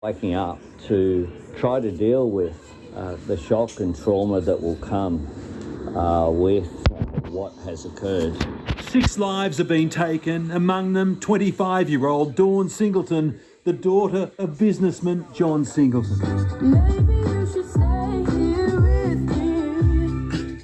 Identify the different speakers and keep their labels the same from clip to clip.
Speaker 1: Waking up to try to deal with the shock and trauma that will come with what has occurred.
Speaker 2: 6 lives have been taken, among them 25-year-old Dawn Singleton, the daughter of businessman John Singleton. Maybe you should stay here with me.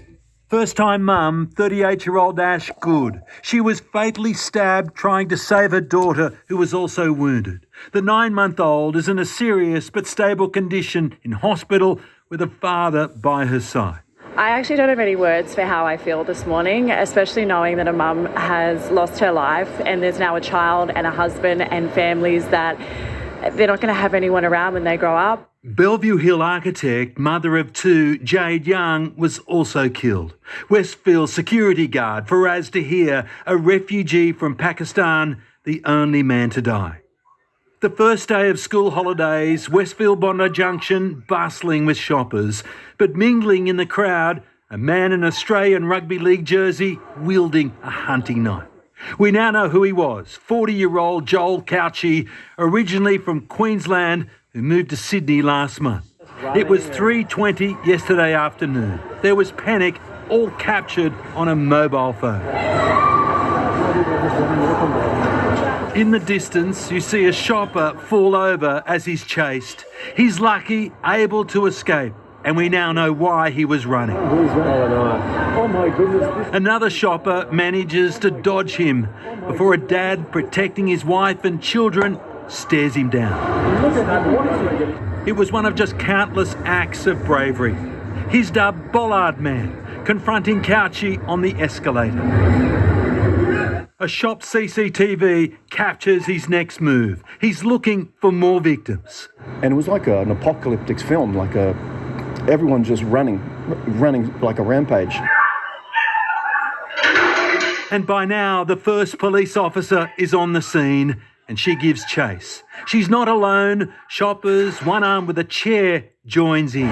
Speaker 2: First-time mum, 38-year-old Ash Good. She was fatally stabbed trying to save her daughter, who was also wounded. The 9-month-old is in a serious but stable condition in hospital with a father by her side.
Speaker 3: I actually don't have any words for how I feel this morning, especially knowing that a mum has lost her life and there's now a child and a husband and families that they're not going to have anyone around when they grow up.
Speaker 2: Bellevue Hill architect, mother of 2, Jade Young, was also killed. Westfield security guard Faraz Tahir, a refugee from Pakistan, the only man to die. The first day of school holidays, Westfield Bondi Junction bustling with shoppers, but mingling in the crowd, a man in an Australian Rugby League jersey wielding a hunting knife. We now know who he was, 40-year-old Joel Couchy, originally from Queensland, who moved to Sydney last month. It was 3:20 yesterday afternoon. There was panic, all captured on a mobile phone. In the distance, you see a shopper fall over as he's chased. He's lucky, able to escape, and we now know why he was running. Oh my goodness. Another shopper manages to dodge him before a dad protecting his wife and children stares him down. It was one of just countless acts of bravery. He's dubbed Bollard Man, confronting Couchy on the escalator. A shop CCTV captures his next move. He's looking for more victims.
Speaker 4: And it was like an apocalyptic film, everyone just running like a rampage.
Speaker 2: And by now, the first police officer is on the scene and she gives chase. She's not alone. Shoppers, one armed with a chair, joins in.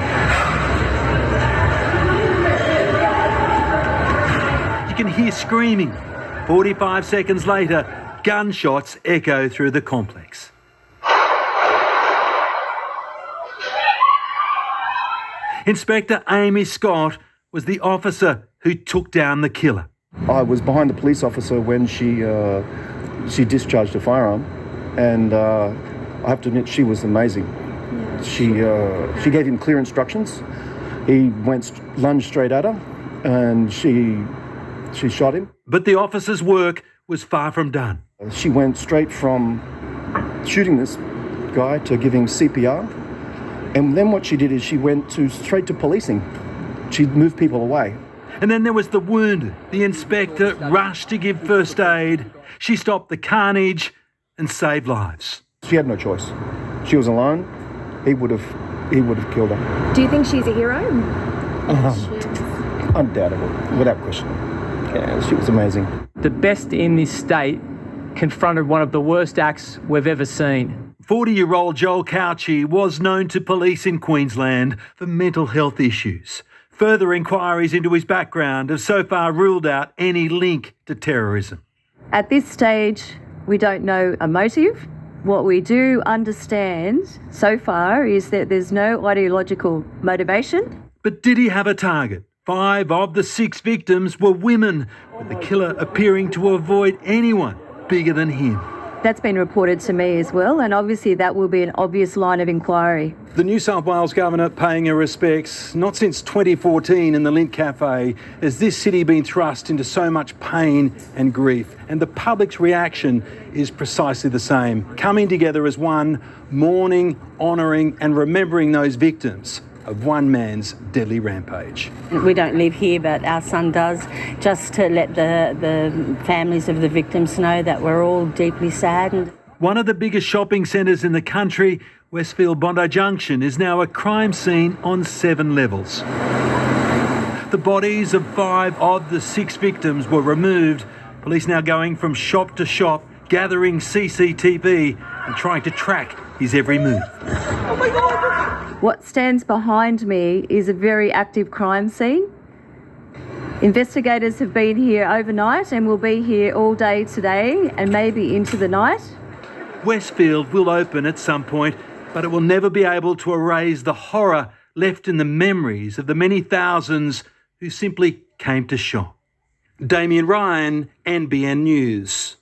Speaker 2: You can hear screaming. 45 seconds later, gunshots echo through the complex. Inspector Amy Scott was the officer who took down the killer.
Speaker 4: I was behind the police officer when she discharged a firearm, and I have to admit she was amazing. She gave him clear instructions. He lunged straight at her, and she shot him.
Speaker 2: But the officer's work was far from done.
Speaker 4: She went straight from shooting this guy to giving CPR. And then what she did is she went straight to policing. She moved people away.
Speaker 2: And then there was the wounded. The inspector rushed to give first aid. She stopped the carnage and saved lives.
Speaker 4: She had no choice. She was alone. He would have killed her.
Speaker 5: Do you think she's a hero?
Speaker 4: Undoubtedly, without question. Yeah, she was amazing.
Speaker 6: The best in this state confronted one of the worst acts we've ever seen.
Speaker 2: 40-year-old Joel Couchy was known to police in Queensland for mental health issues. Further inquiries into his background have so far ruled out any link to terrorism.
Speaker 7: At this stage, we don't know a motive. What we do understand so far is that there's no ideological motivation.
Speaker 2: But did he have a target? 5 of the 6 victims were women, with the killer appearing to avoid anyone bigger than him.
Speaker 7: That's been reported to me as well, and obviously that will be an obvious line of inquiry.
Speaker 2: The New South Wales Governor paying her respects, not since 2014 in the Lint Cafe, has this city been thrust into so much pain and grief. And the public's reaction is precisely the same, coming together as one, mourning, honouring and remembering those victims of one man's deadly rampage.
Speaker 8: We don't live here, but our son does, just to let the families of the victims know that we're all deeply saddened.
Speaker 2: One of the biggest shopping centres in the country, Westfield Bondi Junction, is now a crime scene on 7 levels. The bodies of 5 of the 6 victims were removed. Police now going from shop to shop, gathering CCTV and trying to track his every move. Oh my God!
Speaker 7: What stands behind me is a very active crime scene. Investigators have been here overnight and will be here all day today and maybe into the night.
Speaker 2: Westfield will open at some point, but it will never be able to erase the horror left in the memories of the many thousands who simply came to shop. Damien Ryan, NBN News.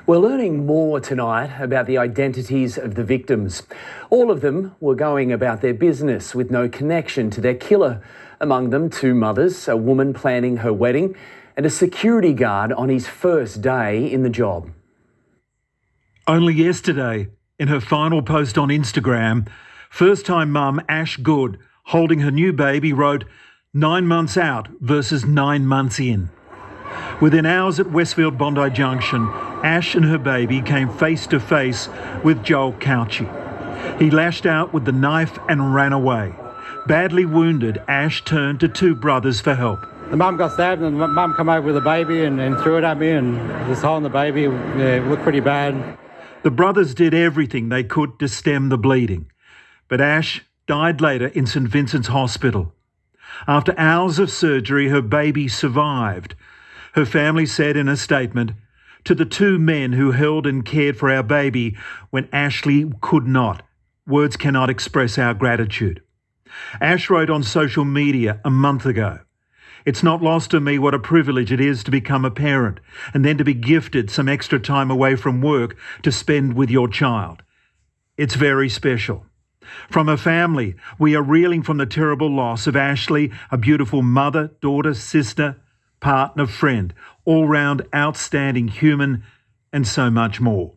Speaker 5: We're learning more tonight about the identities of the victims. All of them were going about their business with no connection to their killer. Among them, 2 mothers, a woman planning her wedding, and a security guard on his first day in the job.
Speaker 2: Only yesterday, in her final post on Instagram, first-time mum Ash Good, holding her new baby, wrote 9 months out versus 9 months in. Within hours at Westfield Bondi Junction, Ash and her baby came face to face with Joel Couchy. He lashed out with the knife and ran away. Badly wounded, Ash turned to 2 brothers for help.
Speaker 9: The mum got stabbed and the mum came over with a baby and threw it at me and just holding the baby. It looked pretty bad.
Speaker 2: The brothers did everything they could to stem the bleeding, but Ash died later in St Vincent's Hospital. After hours of surgery, her baby survived. Her family said in a statement, "To the 2 men who held and cared for our baby when Ashley could not, words cannot express our gratitude." Ash wrote on social media a month ago, "It's not lost on me what a privilege it is to become a parent and then to be gifted some extra time away from work to spend with your child. It's very special." From her family, we are reeling from the terrible loss of Ashley, a beautiful mother, daughter, sister, partner, friend, all-round outstanding human, and so much more.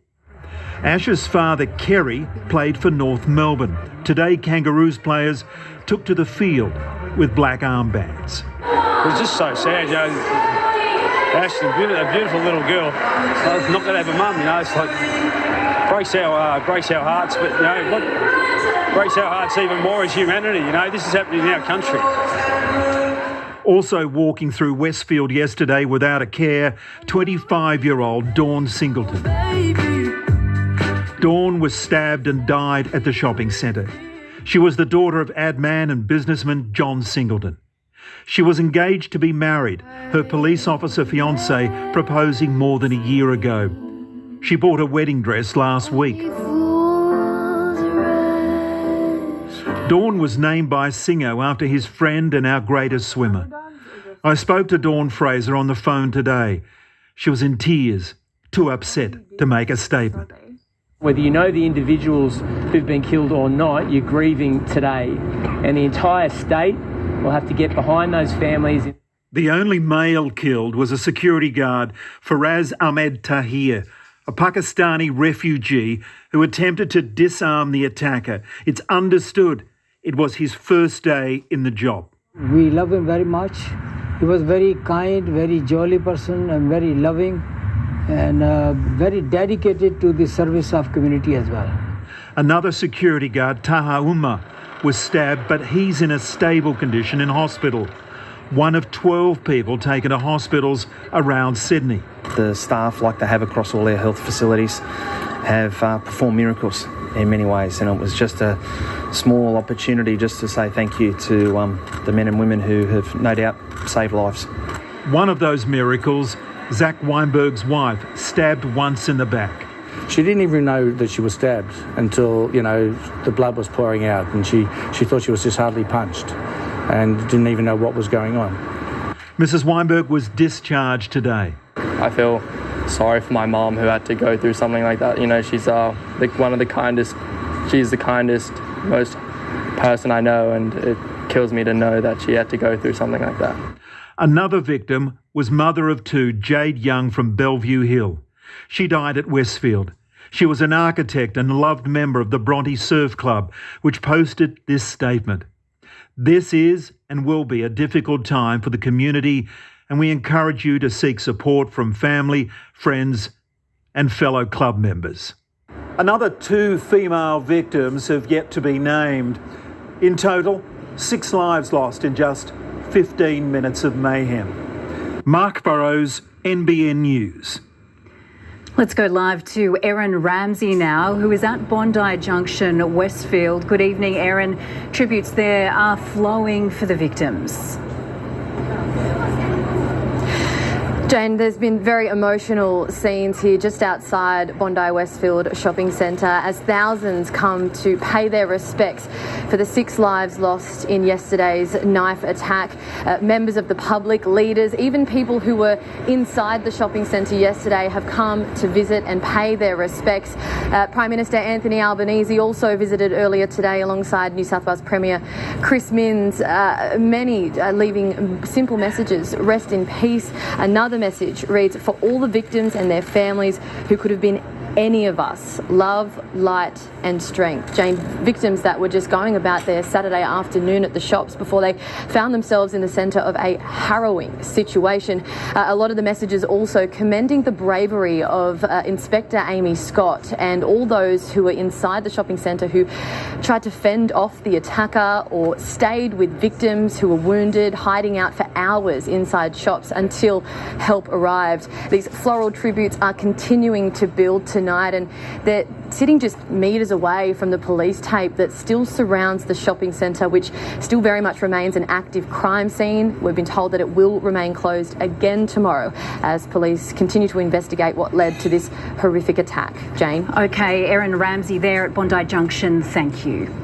Speaker 2: Ash's father, Kerry, played for North Melbourne. Today, Kangaroos players took to the field with black armbands.
Speaker 10: It was just so sad, you know. Ashley, a beautiful little girl, not going to have a mum, you know. It's like breaks our hearts, but you know what breaks our hearts even more is humanity. You know, this is happening in our country.
Speaker 2: Also walking through Westfield yesterday without a care, 25-year-old Dawn Singleton. Dawn was stabbed and died at the shopping centre. She was the daughter of ad man and businessman John Singleton. She was engaged to be married, her police officer fiancé proposing more than a year ago. She bought a wedding dress last week. Dawn was named by Singo after his friend and our greatest swimmer. I spoke to Dawn Fraser on the phone today. She was in tears, too upset to make a statement.
Speaker 6: Whether you know the individuals who've been killed or not, you're grieving today. And the entire state will have to get behind those families.
Speaker 2: The only male killed was a security guard, Faraz Ahmed Tahir, a Pakistani refugee who attempted to disarm the attacker. It's understood it was his first day in the job.
Speaker 11: We love him very much. He was very kind, very jolly person and very loving and very dedicated to the service of community as well.
Speaker 2: Another security guard, Taha Umar, was stabbed, but he's in a stable condition in hospital. One of 12 people taken to hospitals around Sydney.
Speaker 12: The staff, like they have across all their health facilities, have performed miracles in many ways, and it was just a small opportunity just to say thank you to the men and women who have no doubt saved lives.
Speaker 2: One of those miracles, Zach Weinberg's wife, stabbed once in the back.
Speaker 13: She didn't even know that she was stabbed until, you know, the blood was pouring out, and she thought she was just hardly punched and didn't even know what was going on.
Speaker 2: Mrs. Weinberg was discharged today.
Speaker 14: I feel sorry for my mom who had to go through something like that. You know, she's one of the kindest, she's the kindest, most person I know, and it kills me to know that she had to go through something like that.
Speaker 2: Another victim was mother of 2, Jade Young from Bellevue Hill. She died at Westfield. She was an architect and loved member of the Bronte Surf Club, which posted this statement. This is and will be a difficult time for the community, and we encourage you to seek support from family, friends, and fellow club members. Another 2 female victims have yet to be named. In total, 6 lives lost in just 15 minutes of mayhem. Mark Burrows, NBN News.
Speaker 15: Let's go live to Erin Ramsey now, who is at Bondi Junction, Westfield. Good evening, Erin. Tributes there are flowing for the victims.
Speaker 16: Jane, there's been very emotional scenes here just outside Bondi Westfield Shopping Centre as thousands come to pay their respects for the 6 lives lost in yesterday's knife attack. Members of the public, leaders, even people who were inside the shopping centre yesterday have come to visit and pay their respects. Prime Minister Anthony Albanese also visited earlier today alongside New South Wales Premier Chris Minns. Many leaving simple messages: rest in peace. Another message reads, for all the victims and their families who could have been any of us, love, light and strength. Jane, victims that were just going about their Saturday afternoon at the shops before they found themselves in the centre of a harrowing situation. A lot of the messages also commending the bravery of Inspector Amy Scott and all those who were inside the shopping centre who tried to fend off the attacker or stayed with victims who were wounded, hiding out for hours inside shops until help arrived. These floral tributes are continuing to build tonight, and they're sitting just metres away from the police tape that still surrounds the shopping centre, which still very much remains an active crime scene. We've been told that it will remain closed again tomorrow as police continue to investigate what led to this horrific attack. Jane?
Speaker 15: OK, Erin Ramsey there at Bondi Junction, thank you.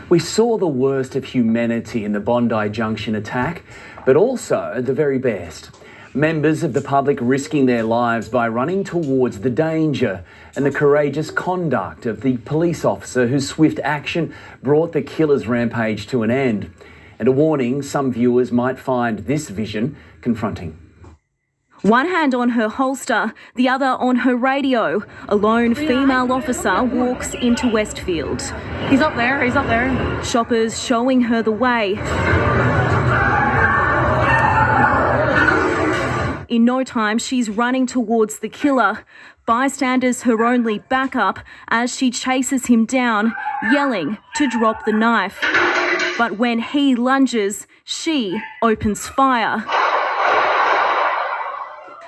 Speaker 5: We saw the worst of humanity in the Bondi Junction attack, but also the very best. Members of the public risking their lives by running towards the danger, and the courageous conduct of the police officer whose swift action brought the killer's rampage to an end. And a warning, some viewers might find this vision confronting.
Speaker 17: One hand on her holster, the other on her radio. A lone female officer walks into Westfield.
Speaker 3: He's up there, he's up there.
Speaker 17: Shoppers showing her the way. In no time, she's running towards the killer. Bystanders her only backup as she chases him down, yelling to drop the knife. But when he lunges, she opens fire.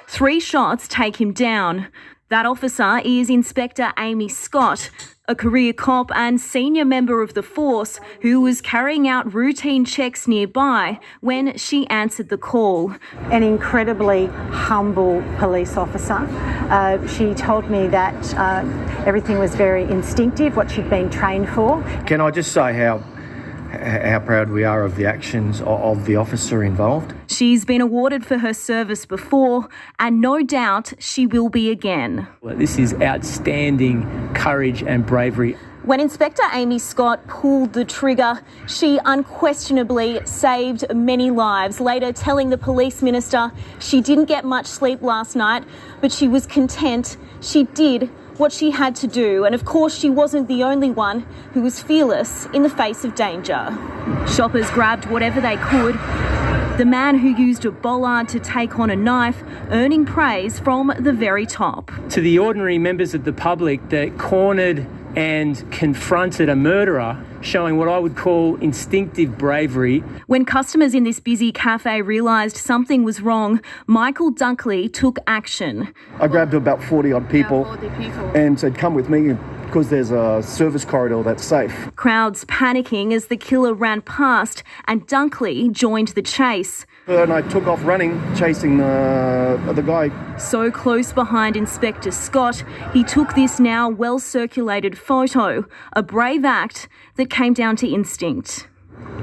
Speaker 17: 3 shots take him down. That officer is Inspector Amy Scott, a career cop and senior member of the force who was carrying out routine checks nearby when she answered the call.
Speaker 18: An incredibly humble police officer. She told me that everything was very instinctive, what she'd been trained for.
Speaker 4: Can I just say how proud we are of the actions of the officer involved?
Speaker 17: She's been awarded for her service before, and no doubt she will be again.
Speaker 6: Well, this is outstanding courage and bravery.
Speaker 17: When Inspector Amy Scott pulled the trigger, she unquestionably saved many lives, later telling the police minister she didn't get much sleep last night, but she was content. She did what she had to do, and of course she wasn't the only one who was fearless in the face of danger. Shoppers grabbed whatever they could. The man who used a bollard to take on a knife, earning praise from the very top.
Speaker 6: To the ordinary members of the public that cornered and confronted a murderer, showing what I would call instinctive bravery.
Speaker 17: When customers in this busy cafe realised something was wrong, Michael Dunkley took action.
Speaker 4: I grabbed about 40 odd people and said, come with me because there's a service corridor that's safe.
Speaker 17: Crowds panicking as the killer ran past and Dunkley joined the chase.
Speaker 4: And I took off running, chasing the guy.
Speaker 17: So close behind Inspector Scott, he took this now well-circulated photo, a brave act that came down to instinct.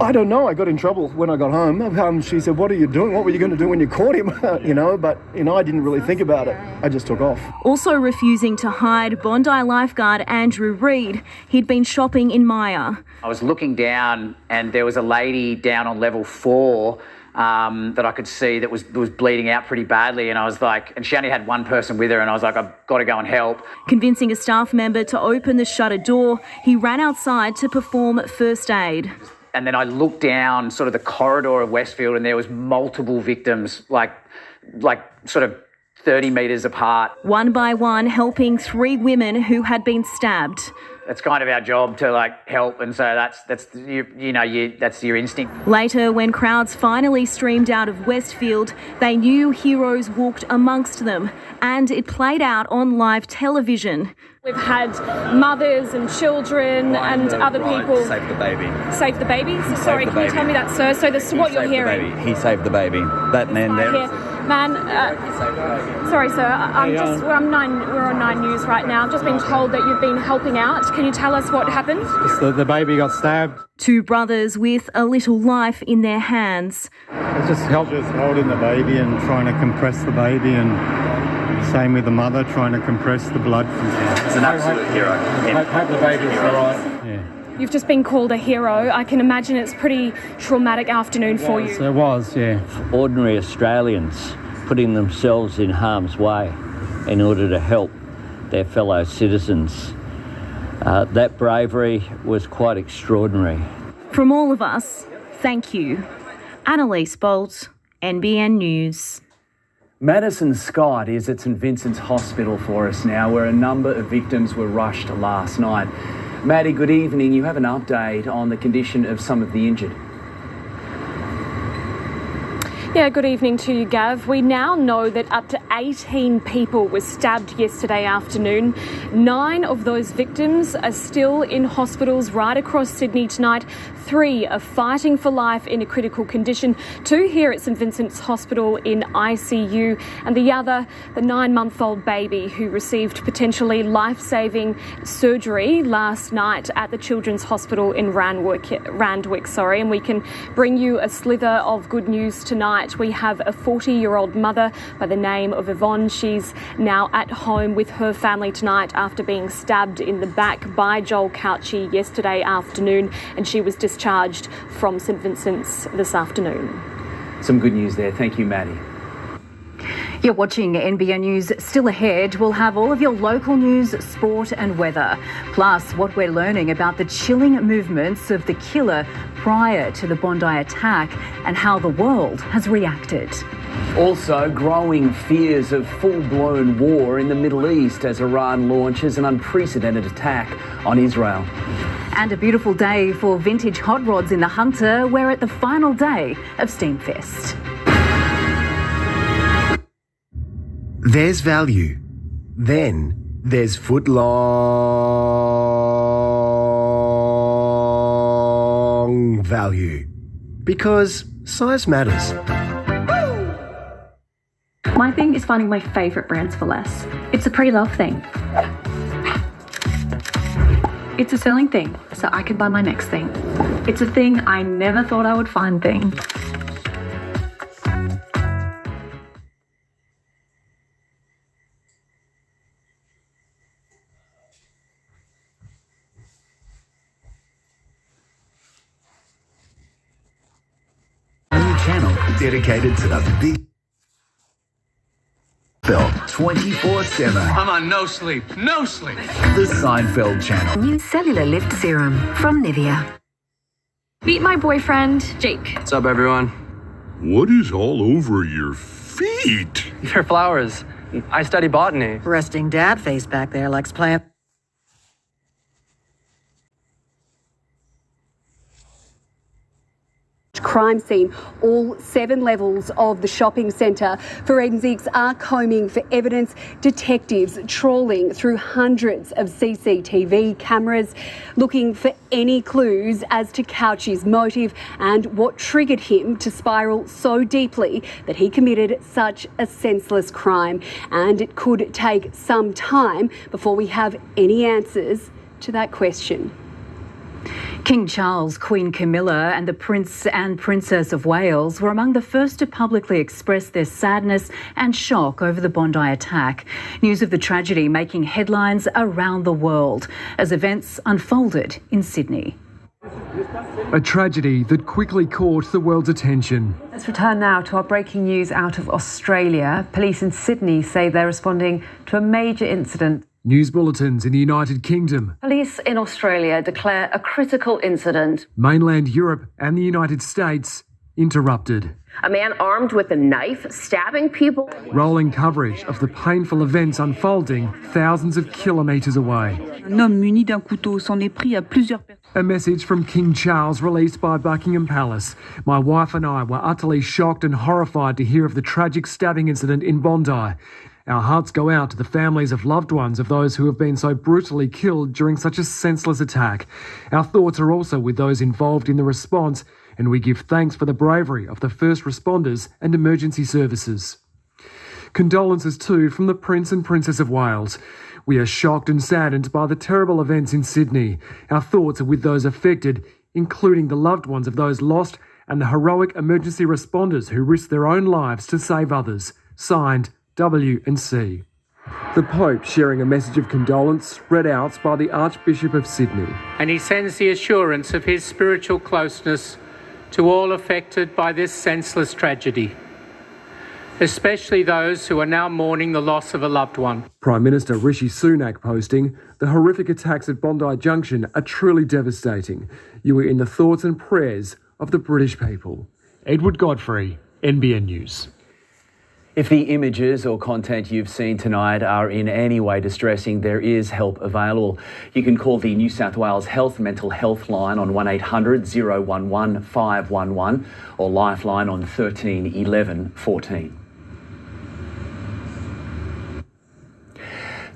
Speaker 4: I don't know. I got in trouble when I got home. She said, what are you doing? What were you going to do when you caught him? But I didn't really think about it. I just took off.
Speaker 17: Also refusing to hide, Bondi lifeguard Andrew Reid. He'd been shopping in Maya.
Speaker 19: I was looking down and there was a lady down on level 4 that I could see that was bleeding out pretty badly, and I was like, and she only had one person with her, and I was like, I've got to go and help.
Speaker 17: Convincing a staff member to open the shutter door, he ran outside to perform first aid.
Speaker 19: And then I looked down sort of the corridor of Westfield, and there was multiple victims, like sort of 30 metres apart.
Speaker 17: One by one, helping 3 women who had been stabbed.
Speaker 19: It's kind of our job to help, and so that's your instinct.
Speaker 17: Later, when crowds finally streamed out of Westfield, they knew heroes walked amongst them, and it played out on live television.
Speaker 20: We've had mothers and children and other people.
Speaker 21: Save the baby.
Speaker 20: Save the baby? Sorry, can you tell me that, sir? So this is what you're hearing.
Speaker 21: He saved the baby. That man there.
Speaker 20: Man, sorry, sir. We're on 9 News right now. I've just been told that you've been helping out. Can you tell us what happened?
Speaker 9: The baby got stabbed.
Speaker 17: Two brothers with a little life in their hands.
Speaker 9: It's just holding the baby and trying to compress the baby, and same with the mother, trying to compress the blood.
Speaker 19: It's an absolute hero.
Speaker 9: Hope the baby's all right. Yeah.
Speaker 20: You've just been called a hero. I can imagine it's a pretty traumatic afternoon for you.
Speaker 9: So it was, yeah.
Speaker 1: Ordinary Australians putting themselves in harm's way in order to help their fellow citizens. That bravery was quite extraordinary.
Speaker 17: From all of us, thank you. Annalise Bolt, NBN News.
Speaker 5: Madison Scott is at St Vincent's Hospital for us now, where a number of victims were rushed last night. Maddie, good evening. You have an update on the condition of some of the injured.
Speaker 20: Yeah, good evening to you, Gav. We now know that up to 18 people were stabbed yesterday afternoon. 9 of those victims are still in hospitals right across Sydney tonight. 3 are fighting for life in a critical condition. 2 here at St Vincent's Hospital in ICU, and the other, the 9-month-old baby who received potentially life-saving surgery last night at the Children's Hospital in Randwick. And we can bring you a slither of good news tonight. We have a 40-year-old mother by the name of Yvonne. She's now at home with her family tonight after being stabbed in the back by Joel Couchy yesterday afternoon, and she was discharged from St Vincent's this afternoon.
Speaker 5: Some good news there. Thank you, Maddie.
Speaker 15: You're watching NBN News. Still ahead, we'll have all of your local news, sport and weather. Plus, what we're learning about the chilling movements of the killer prior to the Bondi attack and how the world has reacted.
Speaker 5: Also, growing fears of full-blown war in the Middle East as Iran launches an unprecedented attack on Israel.
Speaker 15: And a beautiful day for vintage hot rods in the Hunter. We're at the final day of Steamfest.
Speaker 21: There's value. Then there's foot-long value. Because size matters.
Speaker 22: My thing is finding my favourite brands for less. It's a pre-love thing. It's a selling thing, so I can buy my next thing. It's a thing I never thought I would find thing.
Speaker 21: New channel dedicated to the big Seinfeld 24/7.
Speaker 23: I'm on no sleep. No sleep.
Speaker 21: The Seinfeld channel.
Speaker 22: New cellular lift serum from Nivea. Meet my boyfriend, Jake.
Speaker 23: What's up, everyone?
Speaker 24: What is all over your feet?
Speaker 23: They're flowers. I study botany.
Speaker 25: Resting dad face back there likes plant.
Speaker 26: Crime scene, all 7 levels of the shopping centre. Forensics are combing for evidence. Detectives trawling through hundreds of CCTV cameras, looking for any clues as to Couchy's motive and what triggered him to spiral so deeply that he committed such a senseless crime. And it could take some time before we have any answers to that question.
Speaker 15: King Charles, Queen Camilla and the Prince and Princess of Wales were among the first to publicly express their sadness and shock over the Bondi attack. News of the tragedy making headlines around the world as events unfolded in Sydney.
Speaker 27: A tragedy that quickly caught the world's attention.
Speaker 28: Let's return now to our breaking news out of Australia. Police in Sydney say they're responding to a major incident.
Speaker 27: News bulletins in the United Kingdom.
Speaker 28: Police in Australia declare a critical incident.
Speaker 27: Mainland Europe and the United States interrupted.
Speaker 28: A man armed with a knife stabbing people.
Speaker 27: Rolling coverage of the painful events unfolding thousands of kilometres away.
Speaker 29: Un homme muni d'un couteau s'en est pris à plusieurs personnes.
Speaker 27: A message from King Charles released by Buckingham Palace. My wife and I were utterly shocked and horrified to hear of the tragic stabbing incident in Bondi. Our hearts go out to the families of loved ones of those who have been so brutally killed during such a senseless attack. Our thoughts are also with those involved in the response, and we give thanks for the bravery of the first responders and emergency services. Condolences too from the Prince and Princess of Wales. We are shocked and saddened by the terrible events in Sydney. Our thoughts are with those affected, including the loved ones of those lost and the heroic emergency responders who risked their own lives to save others. Signed, W&C. The Pope sharing a message of condolence read out by the Archbishop of Sydney.
Speaker 2: And he sends the assurance of his spiritual closeness to all affected by this senseless tragedy, especially those who are now mourning the loss of a loved one.
Speaker 27: Prime Minister Rishi Sunak posting, the horrific attacks at Bondi Junction are truly devastating. You are in the thoughts and prayers of the British people. Edward Godfrey, NBN News.
Speaker 5: If the images or content you've seen tonight are in any way distressing, there is help available. You can call the New South Wales Health Mental Health line on 1800 011 511 or Lifeline on 13 11 14.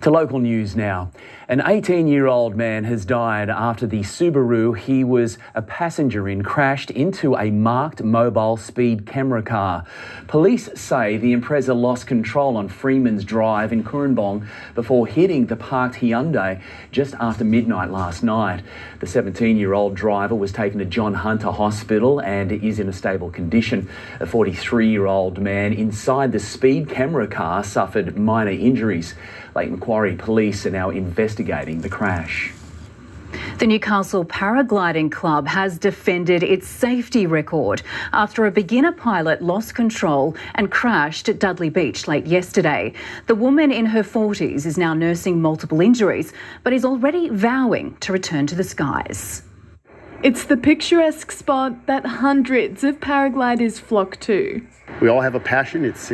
Speaker 5: To local news now. An 18-year-old man has died after the Subaru he was a passenger in crashed into a marked mobile speed camera car. Police say the Impreza lost control on Freeman's Drive in Cooranbong before hitting the parked Hyundai just after midnight last night. The 17-year-old driver was taken to John Hunter Hospital and is in a stable condition. A 43-year-old man inside the speed camera car suffered minor injuries. Lake Macquarie Police are now investigating the crash.
Speaker 15: The Newcastle Paragliding Club has defended its safety record after a beginner pilot lost control and crashed at Dudley Beach late yesterday. The woman in her 40s is now nursing multiple injuries, but is already vowing to return to the skies.
Speaker 7: It's the picturesque spot that hundreds of paragliders flock to.
Speaker 8: We all have a passion. It's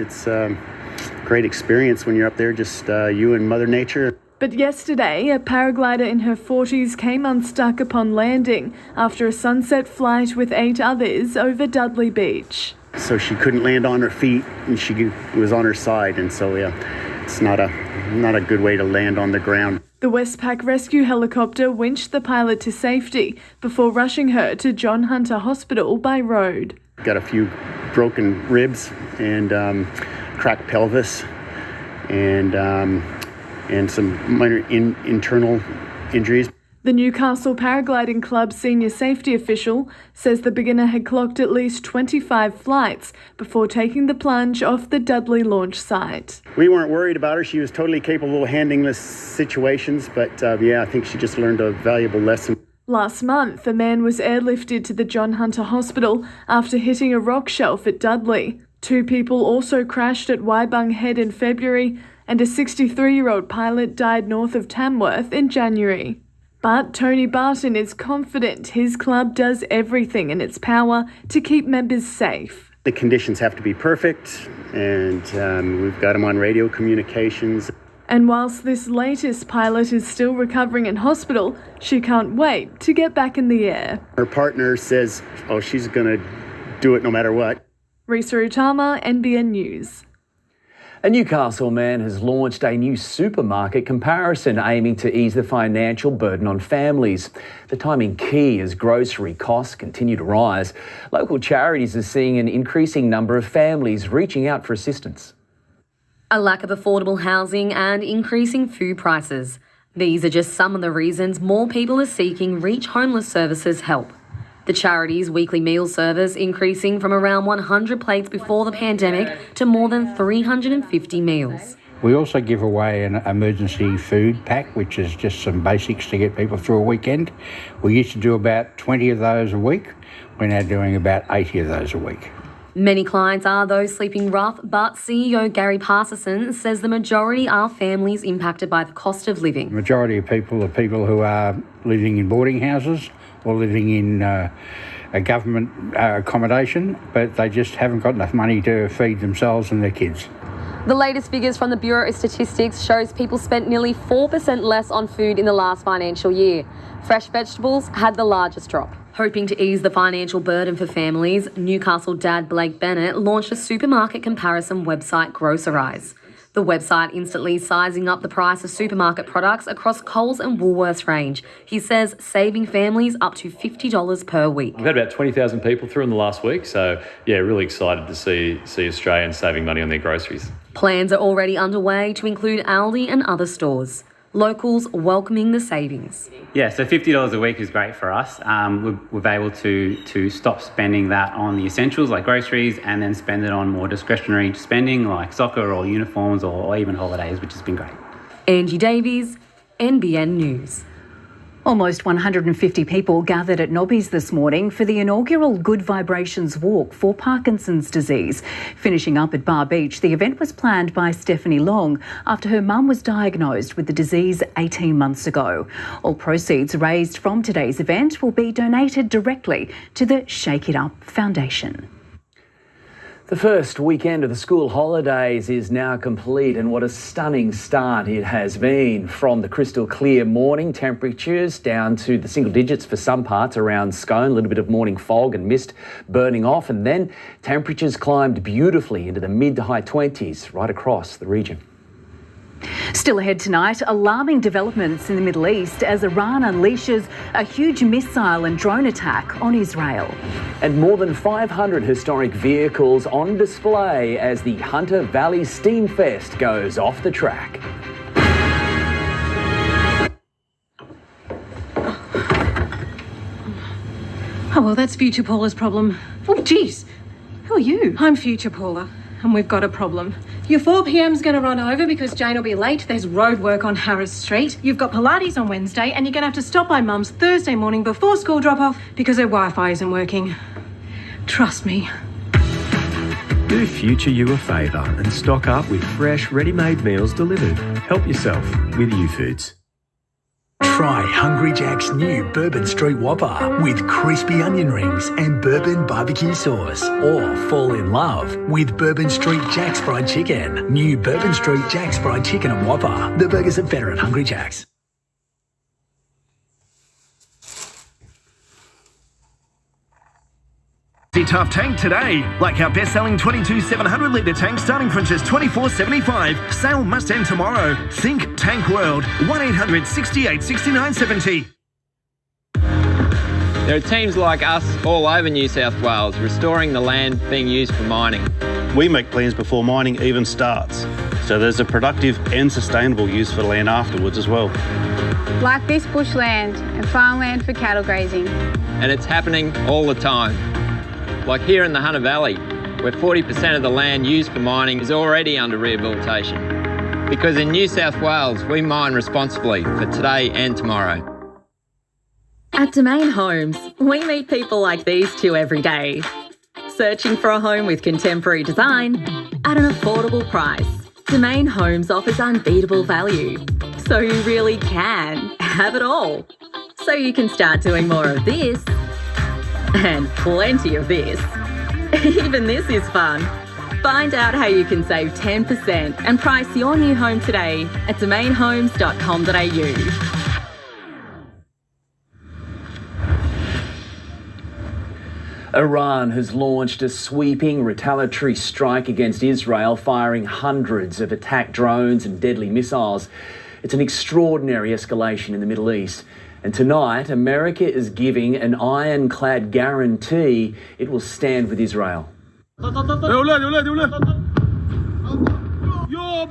Speaker 8: great experience when you're up there, just you and Mother Nature.
Speaker 7: But yesterday, a paraglider in her 40s came unstuck upon landing after a sunset flight with 8 others over Dudley Beach.
Speaker 8: So she couldn't land on her feet and she was on her side, and so it's not a good way to land on the ground.
Speaker 7: The Westpac rescue helicopter winched the pilot to safety before rushing her to John Hunter Hospital by road.
Speaker 8: Got a few broken ribs and cracked pelvis and some minor internal injuries.
Speaker 7: The Newcastle Paragliding Club senior safety official says the beginner had clocked at least 25 flights before taking the plunge off the Dudley launch site.
Speaker 8: We weren't worried about her. She was totally capable of handling the situations, but I think she just learned a valuable lesson.
Speaker 7: Last month, a man was airlifted to the John Hunter Hospital after hitting a rock shelf at Dudley. 2 people also crashed at Waibung Head in February, and a 63-year-old pilot died north of Tamworth in January. But Tony Barton is confident his club does everything in its power to keep members safe.
Speaker 8: The conditions have to be perfect, and we've got them on radio communications.
Speaker 7: And whilst this latest pilot is still recovering in hospital, she can't wait to get back in the air.
Speaker 8: Her partner says, she's going to do it no matter what.
Speaker 7: Risa Utama, NBN News.
Speaker 5: A Newcastle man has launched a new supermarket comparison aiming to ease the financial burden on families. The timing key as grocery costs continue to rise. Local charities are seeing an increasing number of families reaching out for assistance.
Speaker 10: A lack of affordable housing and increasing food prices. These are just some of the reasons more people are seeking Reach Homeless Services help. The charity's weekly meal service increasing from around 100 plates before the pandemic to more than 350 meals.
Speaker 11: We also give away an emergency food pack, which is just some basics to get people through a weekend. We used to do about 20 of those a week. We're now doing about 80 of those a week.
Speaker 10: Many clients are those sleeping rough, but CEO Gary Parsison says the majority are families impacted by the cost of living.
Speaker 11: The majority of people are people who are living in boarding houses or living in a government accommodation, but they just haven't got enough money to feed themselves and their kids.
Speaker 10: The latest figures from the Bureau of Statistics shows people spent nearly 4% less on food in the last financial year. Fresh vegetables had the largest drop. Hoping to ease the financial burden for families, Newcastle dad Blake Bennett launched a supermarket comparison website, Grocerise. The website instantly sizing up the price of supermarket products across Coles and Woolworths range. He says saving families up to $50 per week.
Speaker 3: We've had about 20,000 people through in the last week, so yeah, really excited to see Australians saving money on their groceries.
Speaker 10: Plans are already underway to include Aldi and other stores. Locals welcoming the savings.
Speaker 4: Yeah, so $50 a week is great for us. We're able to stop spending that on the essentials like groceries and then spend it on more discretionary spending like soccer or uniforms or even holidays, which has been great.
Speaker 10: Angie Davies, NBN News.
Speaker 15: Almost 150 people gathered at Nobby's this morning for the inaugural Good Vibrations Walk for Parkinson's disease. Finishing up at Bar Beach, the event was planned by Stephanie Long after her mum was diagnosed with the disease 18 months ago. All proceeds raised from today's event will be donated directly to the Shake It Up Foundation.
Speaker 5: The first weekend of the school holidays is now complete, and what a stunning start it has been. From the crystal clear morning temperatures down to the single digits for some parts around Scone, a little bit of morning fog and mist burning off, and then temperatures climbed beautifully into the mid to high 20s right across the region.
Speaker 15: Still ahead tonight, alarming developments in the Middle East as Iran unleashes a huge missile and drone attack on Israel.
Speaker 5: And more than 500 historic vehicles on display as the Hunter Valley Steam Fest goes off the track.
Speaker 6: Oh, well, that's Future Paula's problem. Oh, geez. Who are you? I'm Future Paula, and we've got a problem. Your 4 p.m's going to run over because Jane will be late. There's road work on Harris Street. You've got Pilates on Wednesday, and you're going to have to stop by Mum's Thursday morning before school drop-off because her Wi-Fi isn't working. Trust me.
Speaker 12: Do Future you a favour and stock up with fresh, ready-made meals delivered. Help yourself with YouFoods.
Speaker 21: Try Hungry Jack's new Bourbon Street Whopper with crispy onion rings and bourbon barbecue sauce. Or fall in love with Bourbon Street Jack's Fried Chicken. New Bourbon Street Jack's Fried Chicken and Whopper. The burgers are better at Hungry Jack's.
Speaker 13: Tough tank today, like our best-selling 22 700-litre tank starting from just $24.75. Sale must end tomorrow. Think Tank World. 1-800 68 69 70.
Speaker 14: There are teams like us all over New South Wales restoring the land being used for mining.
Speaker 16: We make plans before mining even starts, so there's a productive and sustainable use for the land afterwards as well.
Speaker 18: Like this bushland and farmland for cattle grazing.
Speaker 14: And it's happening all the time. Like here in the Hunter Valley, where 40% of the land used for mining is already under rehabilitation. Because in New South Wales, we mine responsibly for today and tomorrow.
Speaker 10: At Domain Homes, we meet people like these two every day. Searching for a home with contemporary design at an affordable price. Domain Homes offers unbeatable value. So you really can have it all. So you can start doing more of this and plenty of this. Even this is fun. Find out how you can save 10% and price your new home today at domainhomes.com.au.
Speaker 5: Iran has launched a sweeping retaliatory strike against Israel, firing hundreds of attack drones and deadly missiles. It's an extraordinary escalation in the Middle East. And tonight, America is giving an ironclad guarantee it will stand with Israel.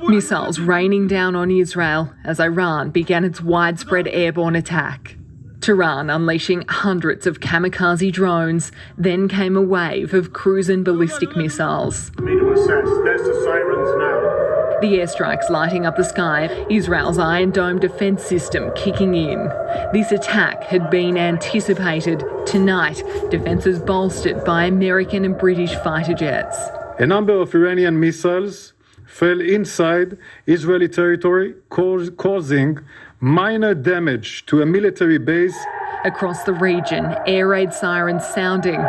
Speaker 19: Missiles raining down on Israel as Iran began its widespread airborne attack. Tehran unleashing hundreds of kamikaze drones, then came a wave of cruise and ballistic missiles. The airstrikes lighting up the sky, Israel's Iron Dome defence system kicking in. This attack had been anticipated. Tonight, defences bolstered by American and British fighter jets.
Speaker 24: A number of Iranian missiles fell inside Israeli territory, causing minor damage to a military base.
Speaker 19: Across the region, air raid sirens sounding.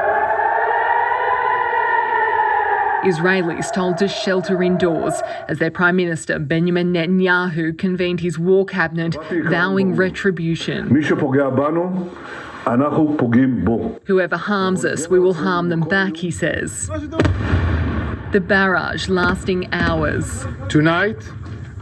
Speaker 19: Israelis told to shelter indoors as their Prime Minister Benjamin Netanyahu convened his war cabinet, vowing retribution. Whoever harms us, we will harm them back, he says. the barrage lasting hours.
Speaker 24: Tonight,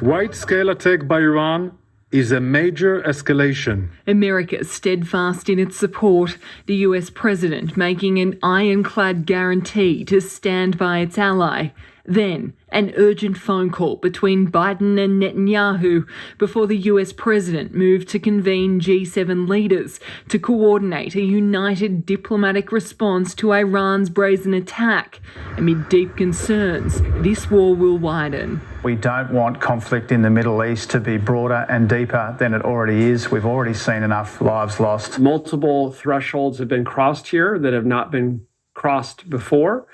Speaker 24: wide-scale attack by Iran is a major escalation.
Speaker 19: America steadfast in its support, the US president making an ironclad guarantee to stand by its ally. Then, an urgent phone call between Biden and Netanyahu before the US president moved to convene G7 leaders to coordinate a united diplomatic response to Iran's brazen attack. Amid deep concerns, this war will widen.
Speaker 1: We don't want conflict in the Middle East to be broader and deeper than it already is. We've already seen enough lives lost.
Speaker 9: Multiple thresholds have been crossed here that have not been crossed before.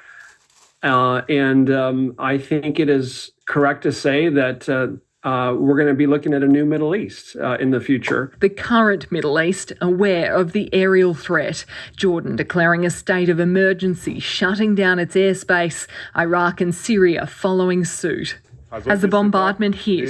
Speaker 9: I think it is correct to say that we're going to be looking at a new Middle East in the future.
Speaker 19: The current Middle East aware of the aerial threat. Jordan declaring a state of emergency, shutting down its airspace. Iraq and Syria following suit. As the bombardment hit,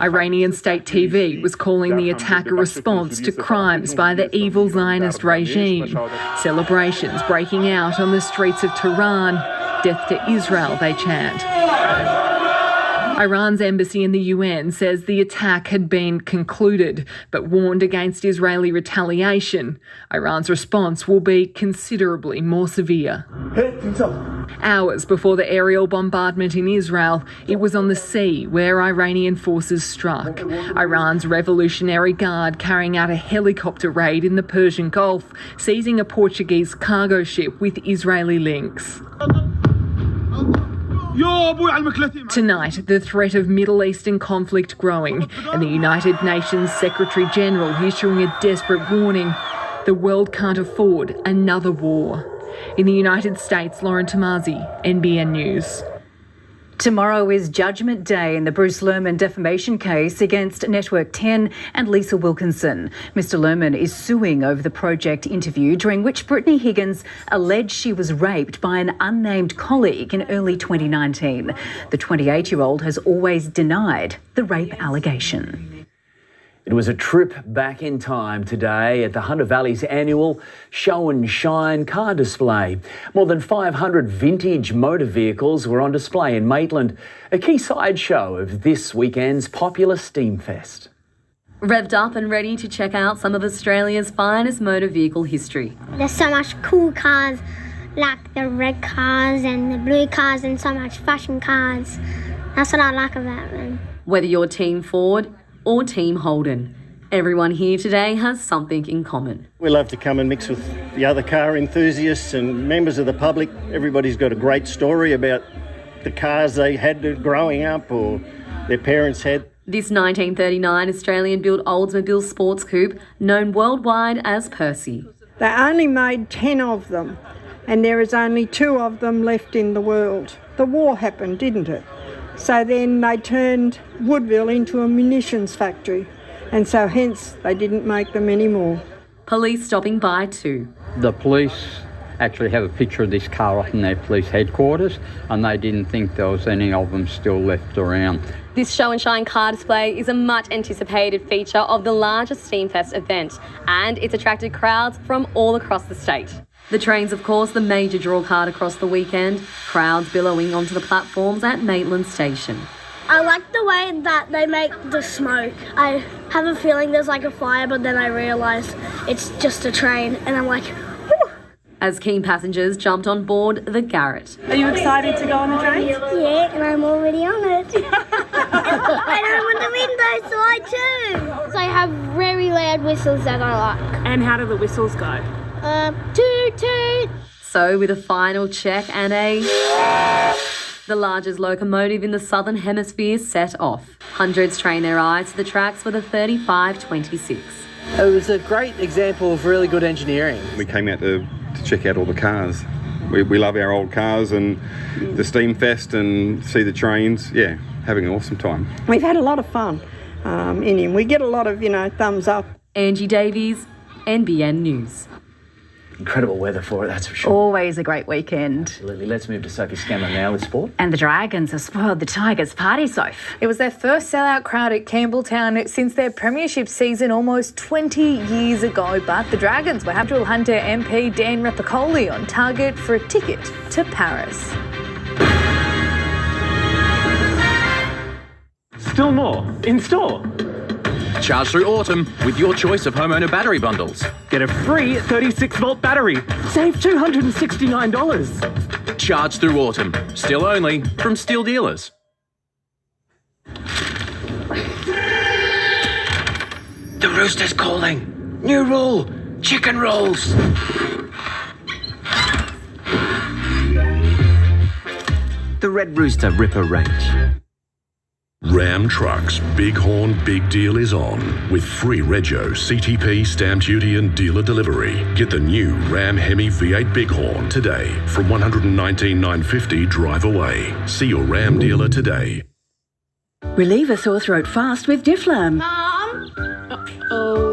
Speaker 19: Iranian state TV was calling the attack a response to crimes by the evil Zionist regime. Celebrations breaking out on the streets of Tehran. Death to Israel, they chant. Iran's embassy in the UN says the attack had been concluded, but warned against Israeli retaliation. Iran's response will be considerably more severe. Hours before the aerial bombardment in Israel, it was on the sea where Iranian forces struck. Iran's Revolutionary Guard carrying out a helicopter raid in the Persian Gulf, seizing a Portuguese cargo ship with Israeli links. Tonight, the threat of Middle Eastern conflict growing, and the United Nations Secretary-General issuing a desperate warning. The world can't afford another war. In the United States, Lauren Tomasi, NBN News.
Speaker 15: Tomorrow is Judgment Day in the Bruce Lerman defamation case against Network 10 and Lisa Wilkinson. Mr Lerman is suing over the Project interview during which Brittany Higgins alleged she was raped by an unnamed colleague in early 2019. The 28-year-old has always denied the rape allegation.
Speaker 5: It was a trip back in time today at the Hunter Valley's annual Show and Shine car display. More than 500 vintage motor vehicles were on display in Maitland, a key sideshow of this weekend's popular Steamfest.
Speaker 10: Revved up and ready to check out some of Australia's finest motor vehicle history.
Speaker 17: There's so much cool cars, like the red cars and the blue cars, and so much fashion cars. That's what I like about them.
Speaker 10: Whether you're Team Ford or Team Holden, everyone here today has something in common.
Speaker 8: We love to come and mix with the other car enthusiasts and members of the public. Everybody's got a great story about the cars they had growing up or their parents had.
Speaker 10: This 1939 Australian-built Oldsmobile sports coupe, known worldwide as Percy.
Speaker 20: They only made 10 of them, and there is only 2 of them left in the world. The war happened, didn't it? So then they turned Woodville into a munitions factory, and so hence they didn't make them anymore.
Speaker 10: Police stopping by too.
Speaker 22: The police actually have a picture of this car up in their police headquarters, and they didn't think there was any of them still left around.
Speaker 10: This Show and Shine car display is a much anticipated feature of the largest Steamfest event, and it's attracted crowds from all across the state. The train's, of course, the major draw card across the weekend, crowds billowing onto the platforms at Maitland Station.
Speaker 23: I like the way that they make the smoke. I have a feeling there's like a fire, but then I realise it's just a train, and I'm like, whew.
Speaker 10: As keen passengers jumped on board the Garrett.
Speaker 23: Are you excited to go on the train? Yeah, and I'm already on it. And I'm on the window slide too. So I have very loud whistles that I like.
Speaker 19: And how do the whistles go?
Speaker 23: Toot toot.
Speaker 10: So with a final check and the largest locomotive in the Southern Hemisphere set off. Hundreds train their eyes to the tracks for the 3526.
Speaker 25: It was a great example of really good engineering.
Speaker 26: We came out to check out all the cars. We love our old cars and the Steamfest and see the trains. Yeah, having an awesome time.
Speaker 20: We've had a lot of fun in him. We get a lot of, thumbs up.
Speaker 10: Angie Davies, NBN News.
Speaker 5: Incredible weather for it, that's for sure.
Speaker 15: Always a great weekend.
Speaker 5: Absolutely. Let's move to Sophie Scanlon now with sport.
Speaker 15: And the Dragons have spoiled the Tigers' party, Soph.
Speaker 2: It was their first sellout crowd at Campbelltown since their premiership season almost 20 years ago. But the Dragons will have Abdul Hunter MP Dan Rapicoli on target for a ticket to Paris.
Speaker 12: Still more in store.
Speaker 3: Charge through autumn with your choice of homeowner battery bundles.
Speaker 12: Get a free 36-volt battery. Save $269.
Speaker 3: Charge through autumn. Still only from Steel Dealers.
Speaker 4: The rooster's calling. New rule. Chicken rolls.
Speaker 6: The Red Rooster Ripper range.
Speaker 7: Ram Trucks Bighorn Big Deal is on. With free rego, CTP, stamp duty and dealer delivery. Get the new Ram Hemi V8 Bighorn today from $119,950 drive away. See your Ram dealer today.
Speaker 11: Relieve a sore throat fast with Difflam.
Speaker 23: Mom?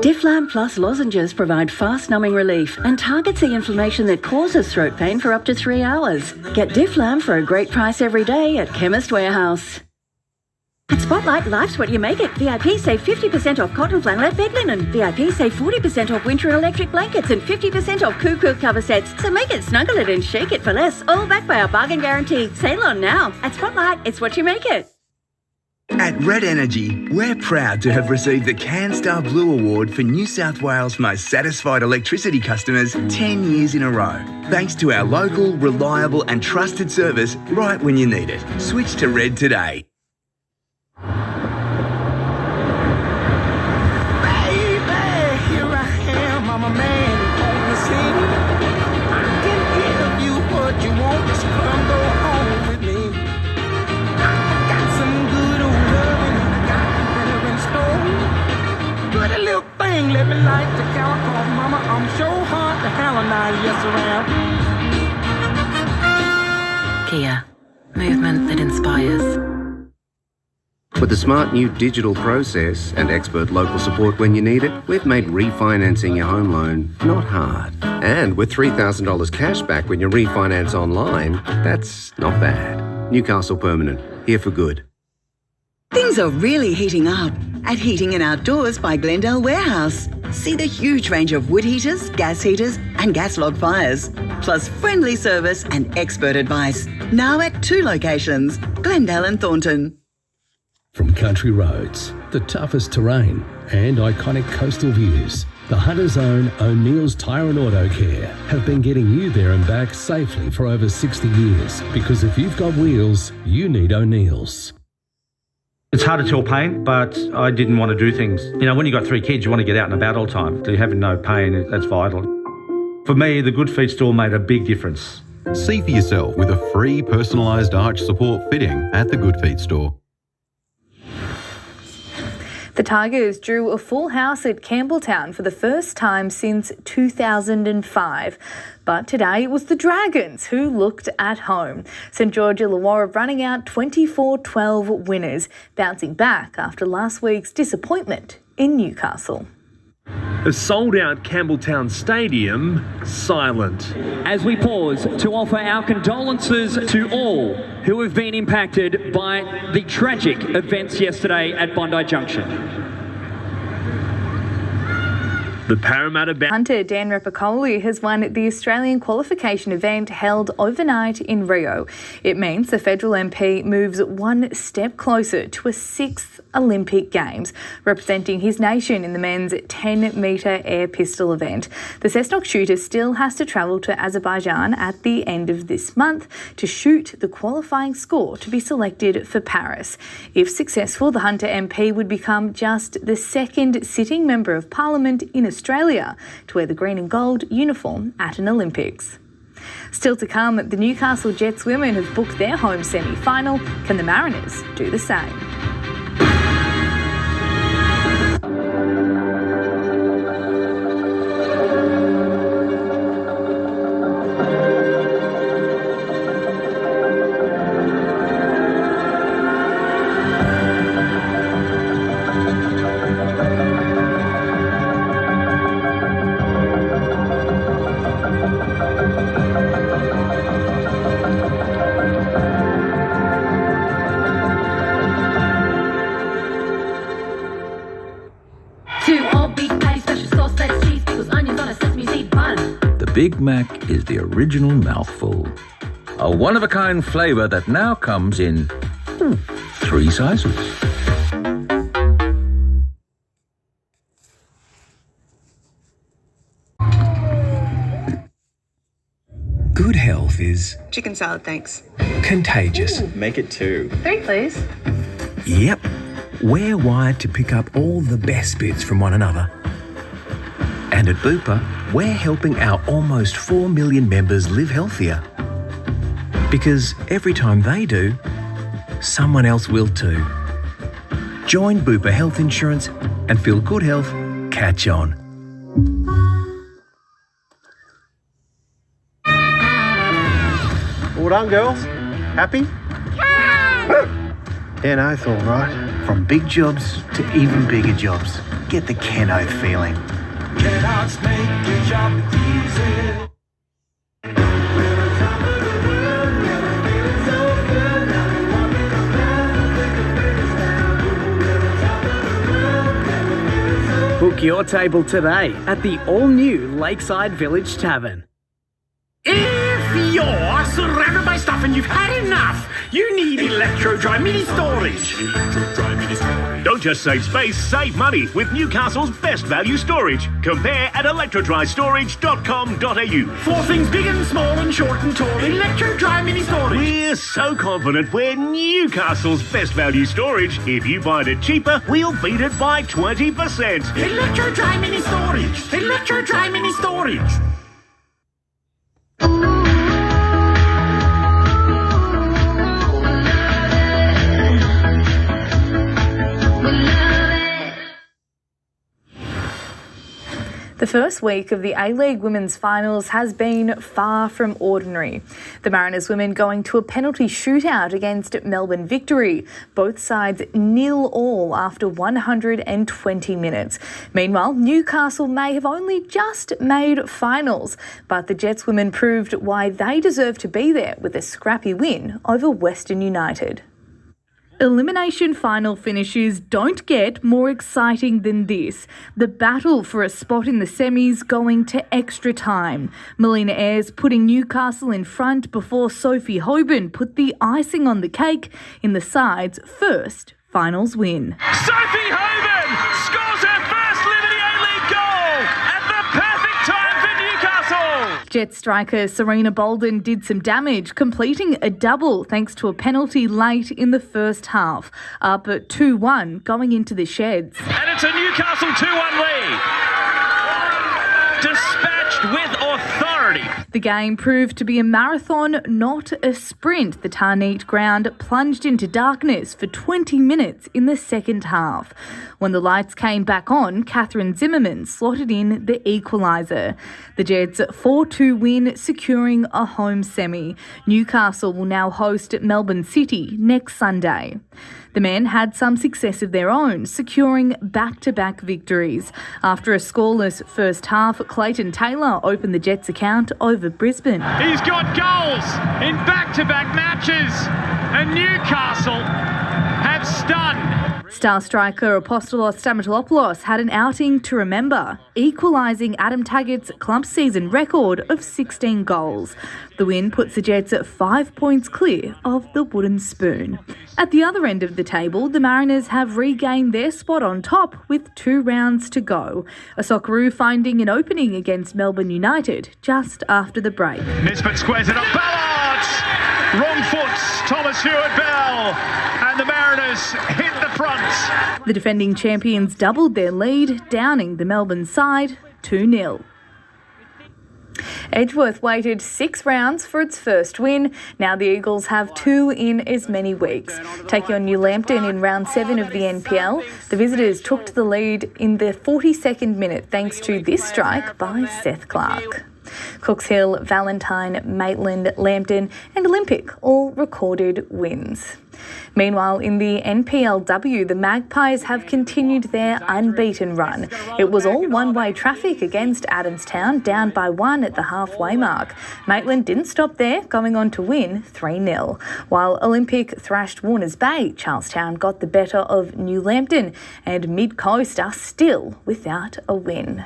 Speaker 11: Difflam Plus lozenges provide fast numbing relief and targets the inflammation that causes throat pain for up to 3 hours. Get Difflam for a great price every day at Chemist Warehouse. At Spotlight, life's what you make it. VIP save 50% off cotton flannelette bed linen. VIP save 40% off winter and electric blankets and 50% off Cuckoo cover sets. So make it, snuggle it and shake it for less. All backed by our bargain guarantee. Sale on now. At Spotlight, it's what you make it.
Speaker 27: At Red Energy, we're proud to have received the CanStar Blue Award for New South Wales' most satisfied electricity customers 10 years in a row. Thanks to our local, reliable and trusted service right when you need it. Switch to Red today.
Speaker 28: Let me light the count off, mama. I'm sure hard to hell and I yes around.
Speaker 29: Kia, movement that inspires.
Speaker 30: With the smart new digital process and expert local support when you need it, we've made refinancing your home loan not hard. And with $3,000 cash back when you refinance online, that's not bad. Newcastle Permanent, here for good.
Speaker 31: Things are really heating up at Heating and Outdoors by Glendale Warehouse. See the huge range of wood heaters, gas heaters and gas log fires, plus friendly service and expert advice. Now at 2 locations, Glendale and Thornton.
Speaker 32: From country roads, the toughest terrain and iconic coastal views, the Hunter's Own O'Neill's Tyre and Auto Care have been getting you there and back safely for over 60 years. Because if you've got wheels, you need O'Neill's.
Speaker 33: It's hard to tell pain, but I didn't want to do things. You know, when you've got 3 kids, you want to get out and about all the time. So having no pain, that's vital. For me, the Good Feet store made a big difference.
Speaker 34: See for yourself with a free personalised arch support fitting at the Good Feet store.
Speaker 2: The Tigers drew a full house at Campbelltown for the first time since 2005. But today it was the Dragons who looked at home. St George Illawarra running out 24-12 winners, bouncing back after last week's disappointment in Newcastle.
Speaker 12: A sold-out Campbelltown Stadium silent. As we pause to offer our condolences to all who have been impacted by the tragic events yesterday at Bondi Junction. The Parramatta
Speaker 2: Hunter Dan Rapicoli has won the Australian qualification event held overnight in Rio. It means the federal MP moves one step closer to a 6th Olympic Games, representing his nation in the men's 10-metre air pistol event. The Cessnock shooter still has to travel to Azerbaijan at the end of this month to shoot the qualifying score to be selected for Paris. If successful, the Hunter MP would become just the 2nd sitting Member of Parliament in Australia to wear the green and gold uniform at an Olympics. Still to come, the Newcastle Jets women have booked their home semi-final. Can the Mariners do the same?
Speaker 1: Big Mac is the original mouthful. A one-of-a-kind flavour that now comes in 3 sizes.
Speaker 8: Good health is
Speaker 9: Chicken salad, thanks.
Speaker 8: contagious.
Speaker 9: Make it 2. 3, please.
Speaker 8: Yep. We're wired to pick up all the best bits from one another. And at Bupa, we're helping our almost 4 million members live healthier. Because every time they do, someone else will too. Join Bupa Health Insurance and feel good health catch on.
Speaker 13: Well done, girls. Happy? Keno's all right. From big jobs to even bigger jobs. Get the Keno feeling.
Speaker 14: Keno's make your job easy.
Speaker 16: Book your table today at the all-new Lakeside Village Tavern.
Speaker 17: If you're surrounded by stuff and you've had enough, you need electro-dry mini storage.
Speaker 12: Don't just save space, save money with Newcastle's best value storage. Compare at electrodrystorage.com.au.
Speaker 17: For things big and small and short and tall, electro-dry mini storage.
Speaker 12: We're so confident we're Newcastle's best value storage. If you find it cheaper, we'll beat it by 20%.
Speaker 17: Electro-dry mini storage. Electro-dry mini storage.
Speaker 2: The first week of the A-League Women's Finals has been far from ordinary. The Mariners women going to a penalty shootout against Melbourne Victory. Both sides 0-0 after 120 minutes. Meanwhile, Newcastle may have only just made finals, but the Jets women proved why they deserve to be there with a scrappy win over Western United. Elimination final finishes don't get more exciting than this. The battle for a spot in the semis going to extra time. Melina Ayres putting Newcastle in front before Sophie Hoban put the icing on the cake in the side's first finals win.
Speaker 12: Sophie Hoban scores her first Liberty A-League goal at the perfect time for Newcastle.
Speaker 2: Jets striker Serena Bolden did some damage, completing a double thanks to a penalty late in the first half, up at 2-1 going into the sheds.
Speaker 12: And it's a Newcastle 2-1 lead. Dispatched with authority.
Speaker 2: The game proved to be a marathon, not a sprint. The Tarneet ground plunged into darkness for 20 minutes in the second half. When the lights came back on, Catherine Zimmerman slotted in the equaliser. The Jets' 4-2 win, securing a home semi. Newcastle will now host Melbourne City next Sunday. The men had some success of their own, securing back-to-back victories. After a scoreless first half, Clayton Taylor opened the Jets' account over Brisbane.
Speaker 12: He's got goals in back-to-back matches, and Newcastle have stunned.
Speaker 2: Star striker Apostolos Stamatopoulos had an outing to remember, equalising Adam Taggart's club season record of 16 goals. The win puts the Jets at 5 points clear of the wooden spoon. At the other end of the table, the Mariners have regained their spot on top with 2 rounds to go. A Socceroo finding an opening against Melbourne United just after the break.
Speaker 12: Nisbet squares it up. Ballard! Wrong foot, Thomas Hewitt-Bell. And the Mariners hit the front.
Speaker 2: The defending champions doubled their lead, downing the Melbourne side 2-0. Edgeworth waited 6 rounds for its first win. Now the Eagles have 2 in as many weeks. Taking on New Lambton in round 7 of the NPL, the visitors took to the lead in the 42nd minute thanks to this strike by Seth Clark. Cooks Hill, Valentine, Maitland, Lambton and Olympic all recorded wins. Meanwhile, in the NPLW, the Magpies have continued their unbeaten run. It was all one-way traffic against Adamstown, down by 1 at the halfway mark. Maitland didn't stop there, going on to win 3-0. While Olympic thrashed Warners Bay, Charlestown got the better of New Lambton, and Mid Coast are still without a win.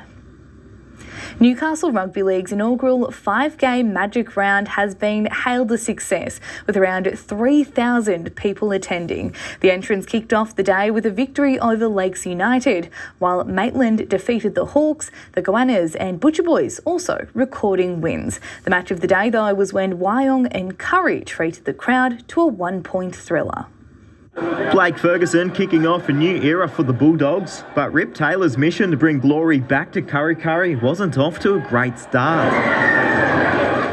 Speaker 2: Newcastle Rugby League's inaugural 5-game Magic Round has been hailed a success, with around 3,000 people attending. The entrants kicked off the day with a victory over Lakes United, while Maitland defeated the Hawks, the Goannas and Butcher Boys also recording wins. The match of the day, though, was when Wyong and Curry treated the crowd to a 1-point thriller.
Speaker 3: Blake Ferguson kicking off a new era for the Bulldogs, but Rip Taylor's mission to bring glory back to Curry wasn't off to a great start.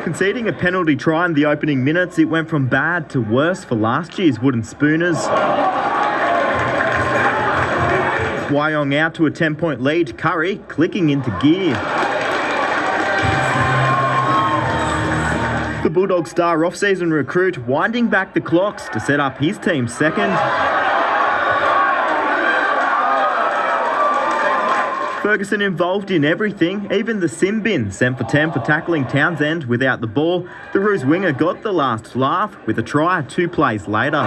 Speaker 3: Conceding a penalty try in the opening minutes, it went from bad to worse for last year's Wooden Spooners. Wyong out to a 10-point lead, Curry clicking into gear. The Bulldogs star off-season recruit winding back the clocks to set up his team second. Ferguson involved in everything, even the sin bin sent for 10 for tackling Townsend without the ball. The Roos winger got the last laugh with a try 2 plays later.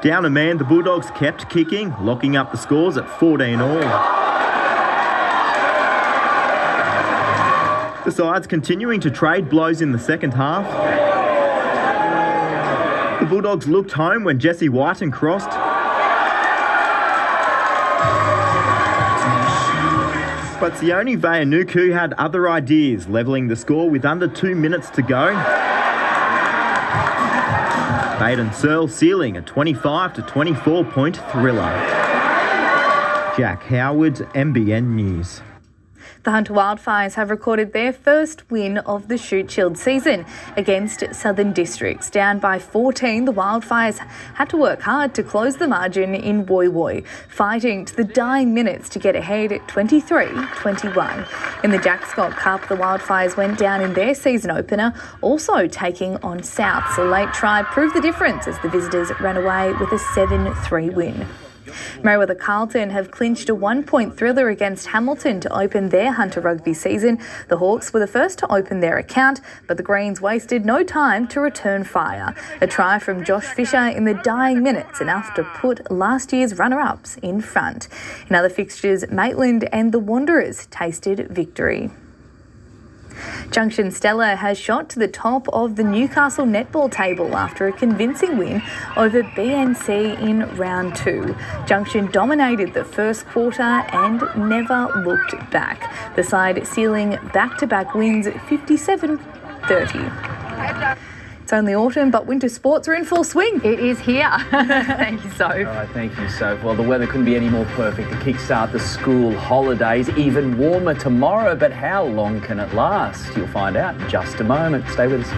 Speaker 3: Down a man, the Bulldogs kept kicking, locking up the scores at 14 all. The sides continuing to trade blows in the second half. The Bulldogs looked home when Jesse Whiten crossed. But Sione Vaianuku had other ideas, levelling the score with under 2 minutes to go. Baden Searle sealing a 25 to 24-point thriller. Jack Howard, NBN News.
Speaker 2: The Hunter Wildfires have recorded their first win of the Shoot Shield season against Southern Districts. Down by 14, the Wildfires had to work hard to close the margin in Woy Woy, fighting to the dying minutes to get ahead at 23-21. In the Jack Scott Cup, the Wildfires went down in their season opener, also taking on Souths. A late try proved the difference as the visitors ran away with a 7-3 win. Merewether Carlton have clinched a 1-point thriller against Hamilton to open their Hunter Rugby season. The Hawks were the first to open their account, but the Greens wasted no time to return fire. A try from Josh Fisher in the dying minutes, enough to put last year's runner-ups in front. In other fixtures, Maitland and the Wanderers tasted victory. Junction Stella has shot to the top of the Newcastle netball table after a convincing win over BNC in round 2. Junction dominated the first quarter and never looked back. The side sealing back-to-back wins 57-30. It's only autumn, but winter sports are in full swing.
Speaker 4: It is here.
Speaker 2: Thank you, Soph.
Speaker 4: All right, thank you, Soph. Well, the weather couldn't be any more perfect to kickstart the school holidays. Even warmer tomorrow, but how long can it last? You'll find out in just a moment. Stay with us.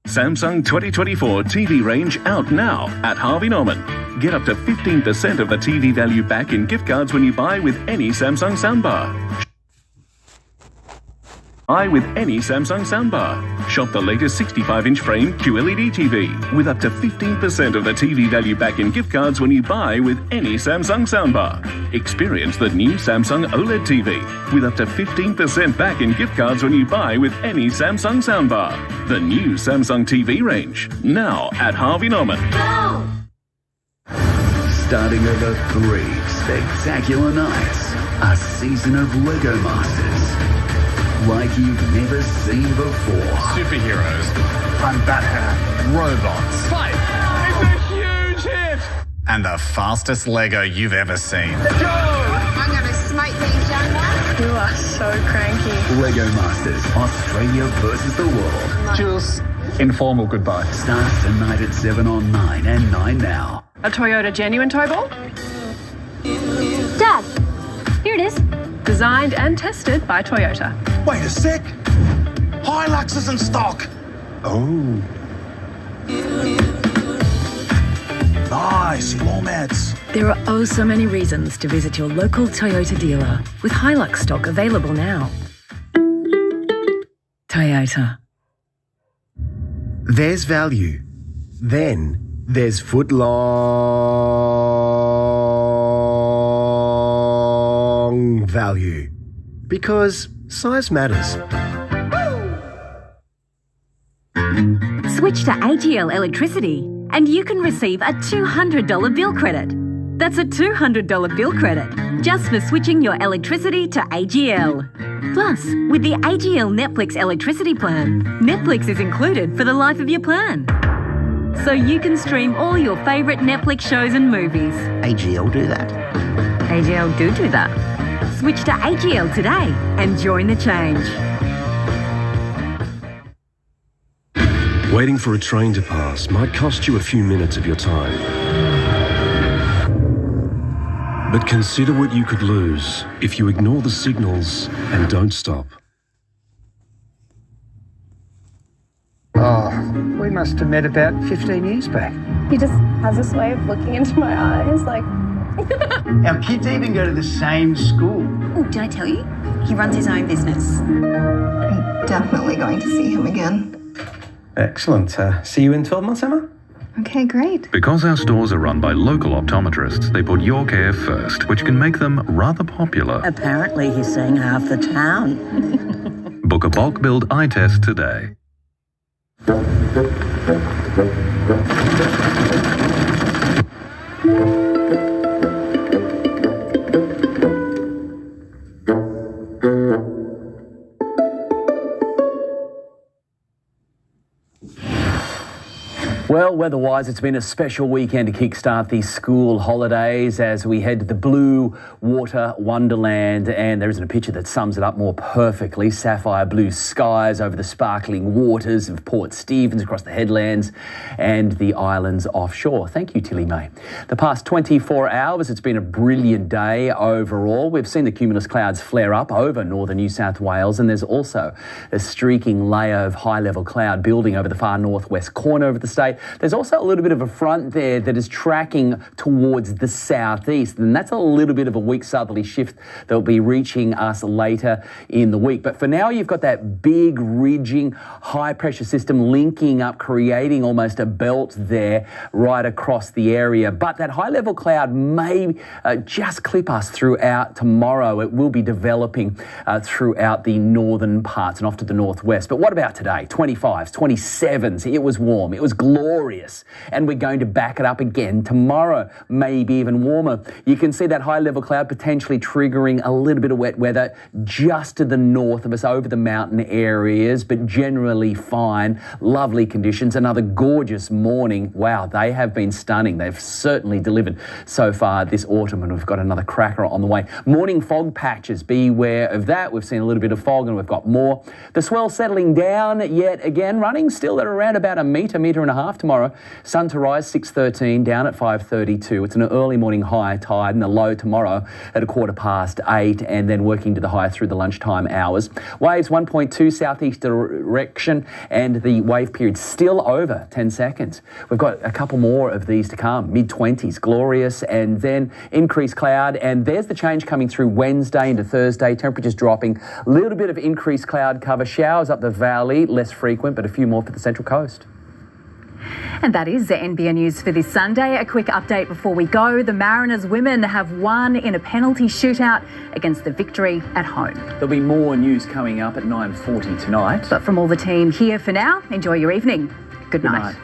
Speaker 5: Samsung 2024 TV range out now at Harvey Norman. Get up to 15% of the TV value back in gift cards when you buy with any Samsung soundbar. Buy with any Samsung soundbar. Shop the latest 65-inch frame QLED TV with up to 15% of the TV value back in gift cards when you buy with any Samsung soundbar. Experience the new Samsung OLED TV with up to 15% back in gift cards when you buy with any Samsung soundbar. The new Samsung TV range, now at Harvey Norman.
Speaker 6: Go! Starting over 3 spectacular nights, a season of Lego Masters. Like you've never seen before.
Speaker 10: Superheroes. I'm Batman. Robots.
Speaker 6: Fight!
Speaker 10: It's a huge hit! And the fastest Lego you've ever seen.
Speaker 6: Go! I'm going to smoke these young ones. You are so cranky. Lego Masters, Australia versus the world.
Speaker 10: Jules, informal goodbye.
Speaker 6: Starts tonight at 7 on 9 and 9 now.
Speaker 15: A Toyota genuine tow ball?
Speaker 23: Dad, here it is.
Speaker 15: Designed and tested by Toyota.
Speaker 10: Wait a sec. Hilux is in stock. Oh. Nice, law mats.
Speaker 18: There are oh so many reasons to visit your local Toyota dealer, with Hilux stock available now. Toyota.
Speaker 8: There's value. Then there's footlong value. Because size matters.
Speaker 19: Switch to AGL Electricity and you can receive a $200 bill credit.
Speaker 7: That's a $200 bill credit, just for switching your electricity to AGL. Plus, with the AGL Netflix electricity plan, Netflix is included for the life of your plan. So you can stream all your favourite Netflix shows and movies.
Speaker 11: AGL do that?
Speaker 7: AGL do that. Switch to AGL today and join the change.
Speaker 19: Waiting for a train to pass might cost you a few minutes of your time. But consider what you could lose if you ignore the signals and don't stop.
Speaker 13: Oh, we must have met about 15 years back.
Speaker 15: He just has this way of looking into my eyes, like...
Speaker 13: Our kids even go to the same school.
Speaker 20: Oh, did I tell you? He runs his own business.
Speaker 9: I'm definitely going to see him again.
Speaker 21: Excellent. See you in 12 months, Emma?
Speaker 9: Okay, great.
Speaker 22: Because our stores are run by local optometrists, they put your care first, which can make them rather popular.
Speaker 24: Apparently he's seeing half the town.
Speaker 22: Book a bulk billed eye test today.
Speaker 4: Well, weather-wise, it's been a special weekend to kickstart these school holidays as we head to the blue water wonderland, and there isn't a picture that sums it up more perfectly. Sapphire blue skies over the sparkling waters of Port Stephens across the headlands and the islands offshore. Thank you, Tilly May. The past 24 hours, it's been a brilliant day overall. We've seen the cumulus clouds flare up over northern New South Wales, and there's also a streaking layer of high-level cloud building over the far northwest corner of the state. There's also a little bit of a front there that is tracking towards the southeast, and that's a little bit of a weak southerly shift that will be reaching us later in the week. But for now, you've got that big ridging high pressure system linking up, creating almost a belt there right across the area. But that high level cloud may just clip us throughout tomorrow. It will be developing throughout the northern parts and off to the northwest. But what about today? 25s, 27s. It was warm. It was glorious. And we're going to back it up again tomorrow, maybe even warmer. You can see that high level cloud potentially triggering a little bit of wet weather just to the north of us over the mountain areas, but generally fine, lovely conditions. Another gorgeous morning. Wow, they have been stunning. They've certainly delivered so far this autumn, and we've got another cracker on the way. Morning fog patches, beware of that. We've seen a little bit of fog and we've got more. The swell settling down yet again, running still at around about a metre and a half tomorrow. Sun to rise 6:13, down at 5:32. It's an early morning high tide and a low tomorrow at 8:15, and then working to the high through the lunchtime hours. Waves 1.2 southeast direction, and the wave period still over 10 seconds. We've got a couple more of these to come. Mid-20s, glorious, and then increased cloud, and there's the change coming through Wednesday into Thursday. Temperatures dropping, a little bit of increased cloud cover, showers up the valley, less frequent, but a few more for the Central Coast.
Speaker 18: And that is the NBN News for this Sunday. A quick update before we go. The Mariners women have won in a penalty shootout against the Victory at home.
Speaker 4: There'll be more news coming up at 9:40 tonight.
Speaker 18: But from all the team here for now, enjoy your evening. Good night.